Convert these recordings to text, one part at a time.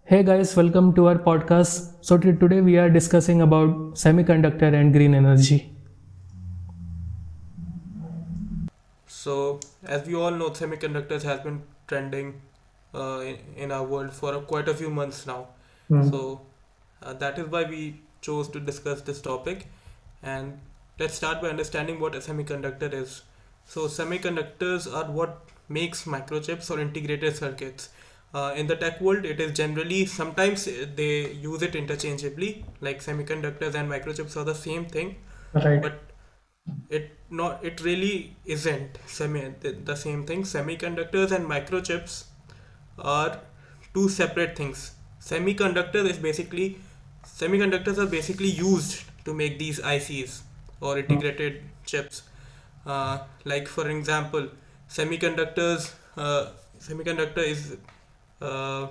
Hey guys, welcome to our podcast. Today we are discussing about semiconductor and green energy. So, as we all know, semiconductors has been trending in our world for quite a few months now. Hmm. So, that is why we chose to discuss this topic. And let's start by understanding what a semiconductor is. So, semiconductors are what makes microchips or integrated circuits. In the tech world, it is generally sometimes they use it interchangeably, like semiconductors and microchips are the same thing, Right. but it really isn't the same thing. Semiconductors and microchips are two separate things. Semiconductors are basically used to make these ICs or Hmm. integrated chips. Like for example, semiconductors semiconductor is uh,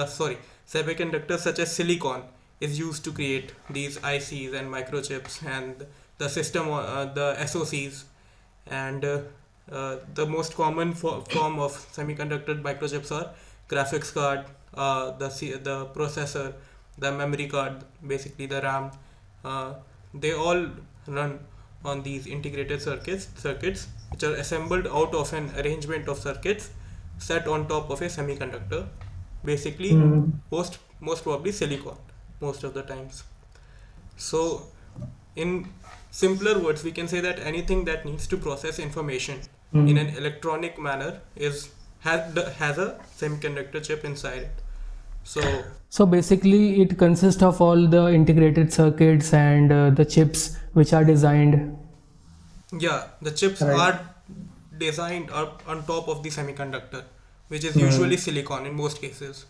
sorry semiconductors such as silicon is used to create these ICs and microchips and the SoCs, and the most common form of semiconductor microchips are graphics card, the processor, the memory card, basically the RAM. Uh, they all run on these integrated circuits which are assembled out of an arrangement of circuits set on top of a semiconductor, basically Hmm. most probably silicon most of the times. So in simpler words, we can say that anything that needs to process information in an Hmm. electronic manner has a semiconductor chip inside it. So So basically, it consists of all the integrated circuits and the chips which are designed. yeah, the chips Right. are designed up on top of the semiconductor, which is usually Hmm. silicon in most cases.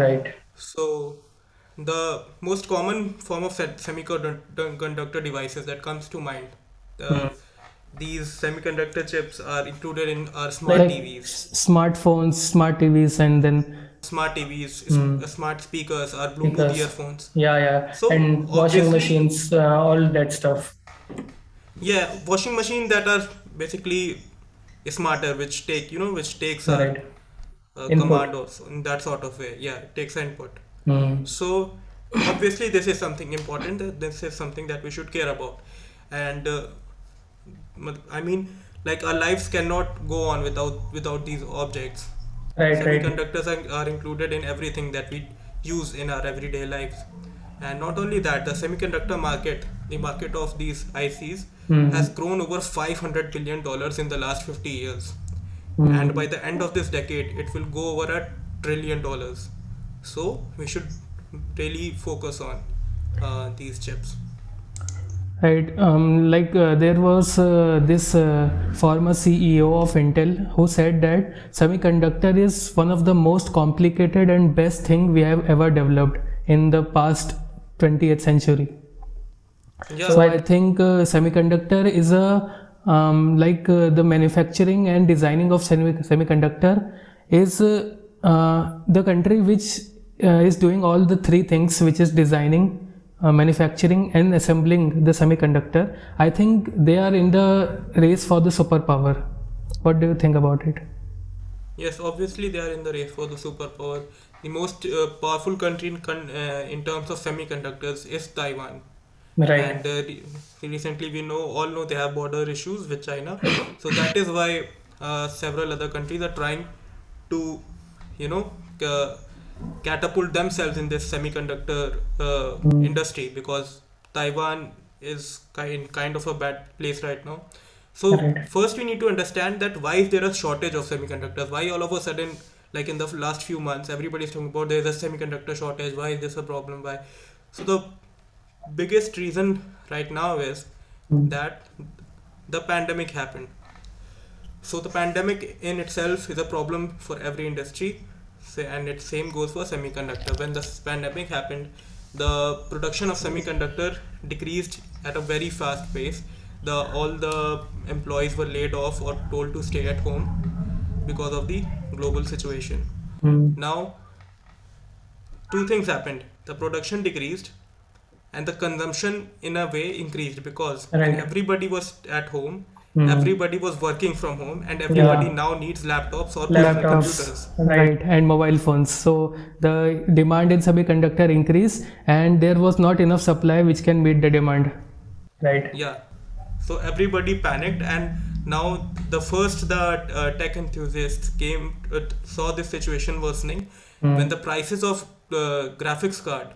Right. So the most common form of semiconductor devices that comes to mind, Hmm. uh, these semiconductor chips are included in our smart Like TVs. smartphones, smart TVs, and then Smart TVs, hmm. smart speakers, or Bluetooth Speakers. earphones. Yeah, yeah, So and washing obviously, machines, all that stuff. yeah, washing machine that are basically smarter, which takes our Right. command Input. or in that sort of way. Yeah, it takes input. Hmm. So obviously, this is something important. This is something that we should care about, and I mean, like our lives cannot go on without these objects. Right. Right. Semiconductors are included in everything that we use in our everyday lives. And not only that, the semiconductor market, the market of these ICs, has Hmm. grown over $500 billion in the last 50 years. And by Hmm. the end of this decade, it will go over $1 trillion. So we should really focus on these chips. Right. There was this former CEO of Intel who said that semiconductor is one of the most complicated and best thing we have ever developed in the past 20th century. So Yeah, I think semiconductor is the manufacturing and designing of semiconductor is the country which is doing all the three things, which is designing, manufacturing, and assembling the semiconductor. I think they are in the race for the superpower. What do you think about it? yes, obviously they are in the race for the superpower. The most powerful country in terms of semiconductors is Taiwan, Right. and recently we all know they have border issues with China, so that is why several other countries are trying to, you know, uh, catapult themselves in this semiconductor Mm. industry, because Taiwan is kind of a bad place right now. So Right. first we need to understand that why is there a shortage of semiconductors? Why all of a sudden, like in the last few months, everybody's talking about there is a semiconductor shortage. Why is this a problem? Why? So the biggest reason right now is Mm. that the pandemic happened. So the pandemic in itself is a problem for every industry, and it same goes for semiconductor. When the pandemic happened, the production of semiconductor decreased at a very fast pace. All the employees were laid off or told to stay at home because of the global situation. Mm. Now, two things happened. The production decreased and the consumption in a way increased, because when Right. everybody was at home, everybody was working from home, and everybody Yeah. now needs laptops or personal Laptops. computers. Right, and mobile phones. So the demand in semiconductor increased, and there was not enough supply which can meet the demand. Right. Yeah, so everybody panicked, and now the tech enthusiasts came saw this situation worsening when the prices of graphics card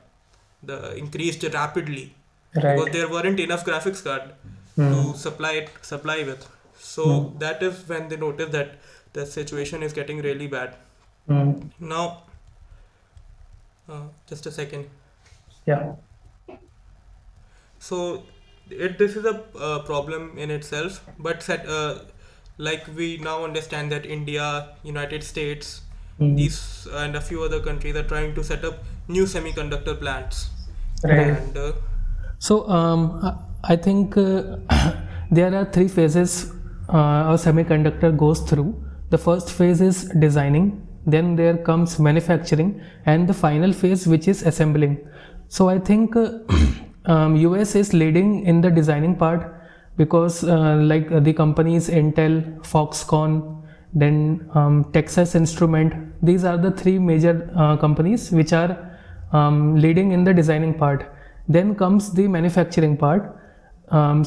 the increased rapidly, because Right. there weren't enough graphics card to supply with. So that is when they noticed that the situation is getting really bad. Now, just a second. Yeah. So this is a problem in itself, but like we now understand that India, United States, these and a few other countries are trying to set up new semiconductor plants, Right. and So I think there are three phases a semiconductor goes through. The first phase is designing, then there comes manufacturing, and the final phase, which is assembling. So I think US is leading in the designing part, because the companies Intel, Foxconn, then Texas Instrument, these are the three major companies which are leading in the designing part. Then comes the manufacturing part.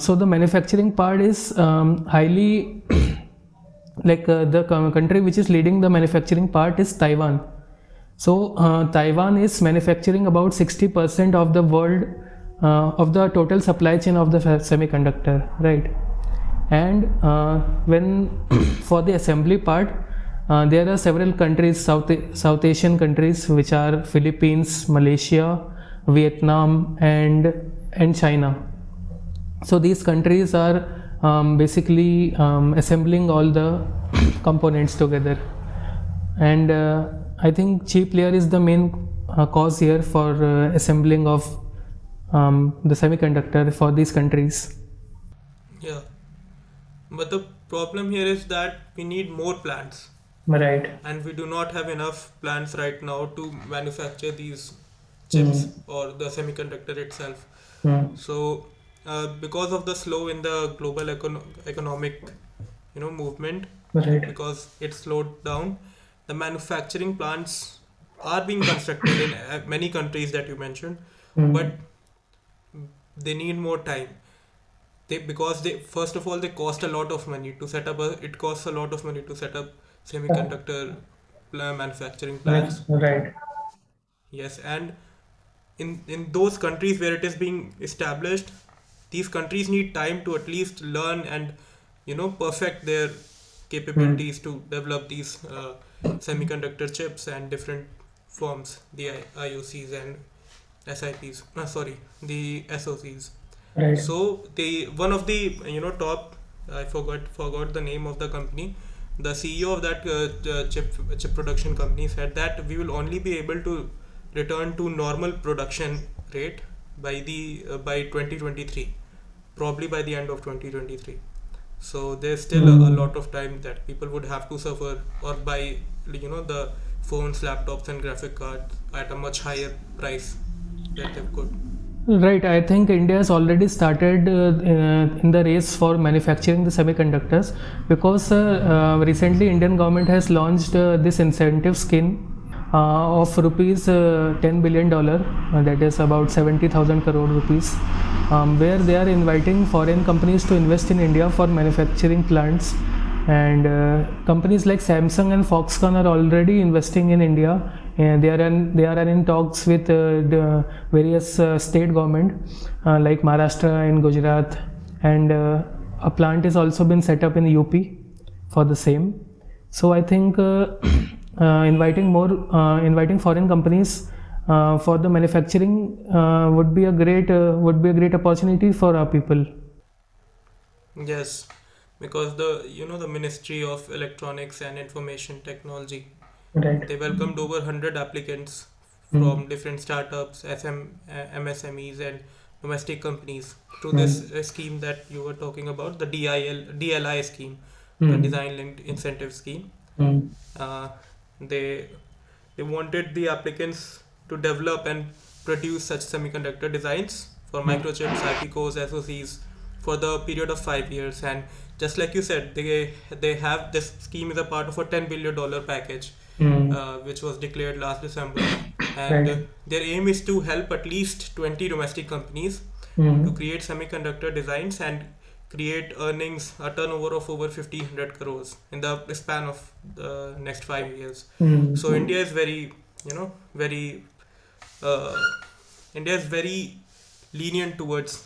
So the manufacturing part is highly the country which is leading the manufacturing part is Taiwan. So Taiwan is manufacturing about 60% of the world of the total supply chain of the semiconductor, right? And when for the assembly part, there are several countries, South Asian countries, which are Philippines, Malaysia, Vietnam, and China. So these countries are basically assembling all the components together, and I think cheap layer is the main cause here for assembling of the semiconductor for these countries. yeah. But the problem here is that we need more plants, Right. and we do not have enough plants right now to manufacture these chips or the semiconductor itself. So, because of the slow in the global economic, movement, Right. because it slowed down, the manufacturing plants are being constructed in many countries that you mentioned, but they need more time. Because they first of all they cost a lot of money to set up it costs a lot of money to set up semiconductor manufacturing plants. Right. Yes, and in those countries where it is being established, these countries need time to at least learn and perfect their capabilities to develop these semiconductor chips and different forms, the IOCs and SIPs, the SOCs. Right. So the one of the top, I forgot the name of the company. The CEO of that chip production company said that we will only be able to return to normal production rate by 2023, probably by the end of 2023. So there's still a lot of time that people would have to suffer or buy the phones, laptops, and graphic cards at a much higher price that they could. Right, I think India has already started in the race for manufacturing the semiconductors, because recently Indian government has launched this incentive scheme of rupees $10 billion, that is about 70,000 crore rupees, where they are inviting foreign companies to invest in India for manufacturing plants. And companies like Samsung and Foxconn are already investing in India. They are in talks with the various state government like Maharashtra and Gujarat, and a plant is also been set up in UP for the same. So I think inviting foreign companies for the manufacturing would be a great opportunity for our people. Yes, because the Ministry of Electronics and Information Technology, Right. they welcomed over 100 applicants from different startups, MSMEs, and domestic companies through this scheme that you were talking about, the DLI scheme, the Design Linked Incentive Scheme. Uh, they they wanted the applicants to develop and produce such semiconductor designs for microchips, IP cores, SoCs, for the period of 5 years. And just like you said, they have this scheme is a part of a $10 billion package, Mm. which was declared last December. And Right. their aim is to help at least 20 domestic companies Mm. to create semiconductor designs and create earnings, a turnover of over 1500 crores in the span of the next 5 years. Mm. So India is very, very, uh, India is very lenient towards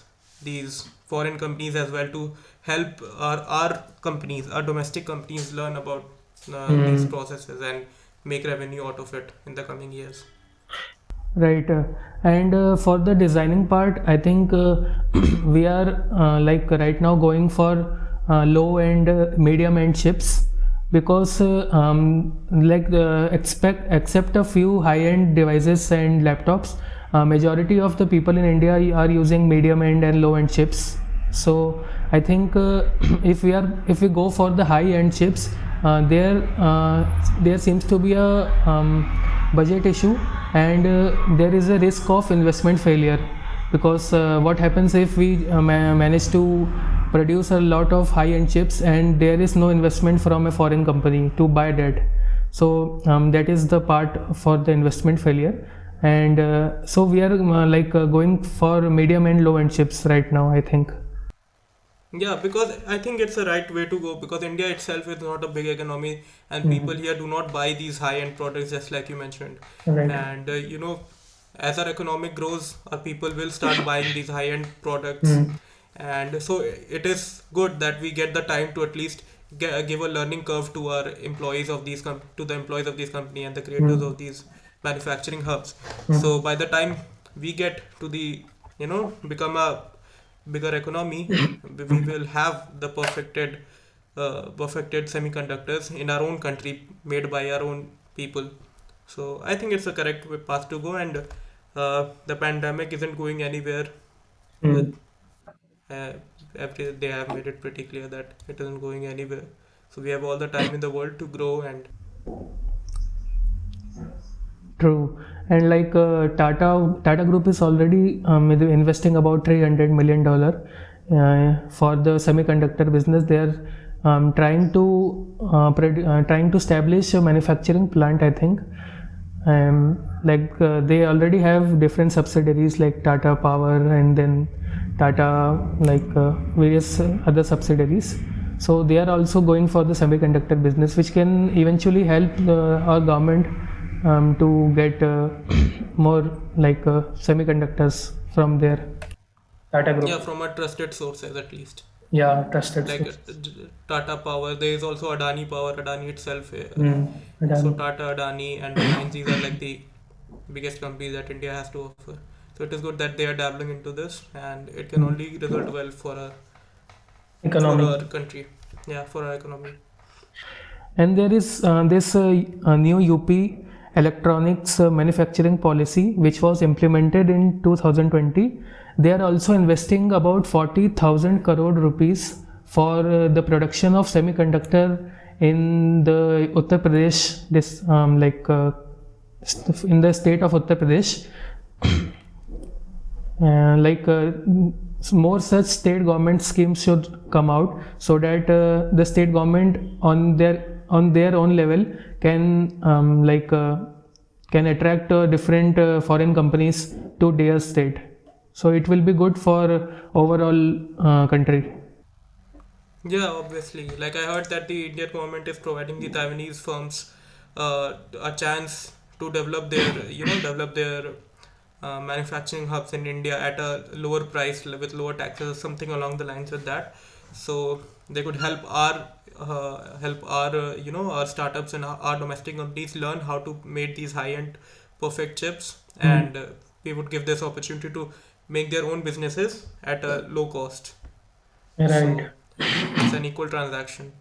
these foreign companies as well, to help our companies, our domestic companies, learn about these Mm. processes and make revenue out of it in the coming years. Right, and for the designing part, I think we are like right now going for low and medium end chips, because like except a few high end devices and laptops, majority of the people in India are using medium end and low end chips. So I think if we go for the high end chips, there seems to be a budget issue, and there is a risk of investment failure, because what happens if we manage to produce a lot of high end chips and there is no investment from a foreign company to buy that. So that is the part for the investment failure, and so we are going for medium and low end chips right now, I think. Yeah, because I think it's the right way to go, because India itself is not a big economy, and Mhm. people here do not buy these high-end products, just like you mentioned. Right. And as our economic grows, our people will start buying these high-end products, Mm. and so it is good that we get the time to at least give a learning curve to our employees of these to the employees of these company and the creators Mm. of these manufacturing hubs. Mm. So by the time we get to the become a bigger economy, we will have the perfected semiconductors in our own country, made by our own people. So I think it's a correct path to go, and the pandemic isn't going anywhere. Uh, Mm. uh, they have made it pretty clear that it isn't going anywhere. So we have all the time in the world to grow. And True, and like Tata Group is already investing about $300 million for the semiconductor business. They are trying to establish a manufacturing plant, I think. They already have different subsidiaries like Tata Power, and then Tata, various other subsidiaries. So they are also going for the semiconductor business, which can eventually help our government to get more semiconductors from there. Tata Group. yeah, from a trusted sources at least. Yeah, trusted Like source. Tata Power, there is also Adani Power, Adani itself. Mm. So Done. Tata, Adani, and Reliance, these are like the biggest companies that India has to offer. So it is good that they are dabbling into this, and it can only result well for Economy. our country. Yeah, for our economy. And there is this new UP electronics manufacturing policy, which was implemented in 2020. They are also investing about 40,000 crore rupees for the production of semiconductor in the Uttar Pradesh, in the state of Uttar Pradesh. More such state government schemes should come out, so that the state government on their own level can can attract different foreign companies to their state. So it will be good for overall country. Yeah, obviously. Like I heard that the Indian government is providing the Taiwanese firms a chance to develop their manufacturing hubs in India at a lower price with lower taxes or something along the lines with that. So they could help our startups and our domestic companies learn how to make these high end perfect chips, Mm. and we would give this opportunity to make their own businesses at a low cost. Right. So it's an equal transaction.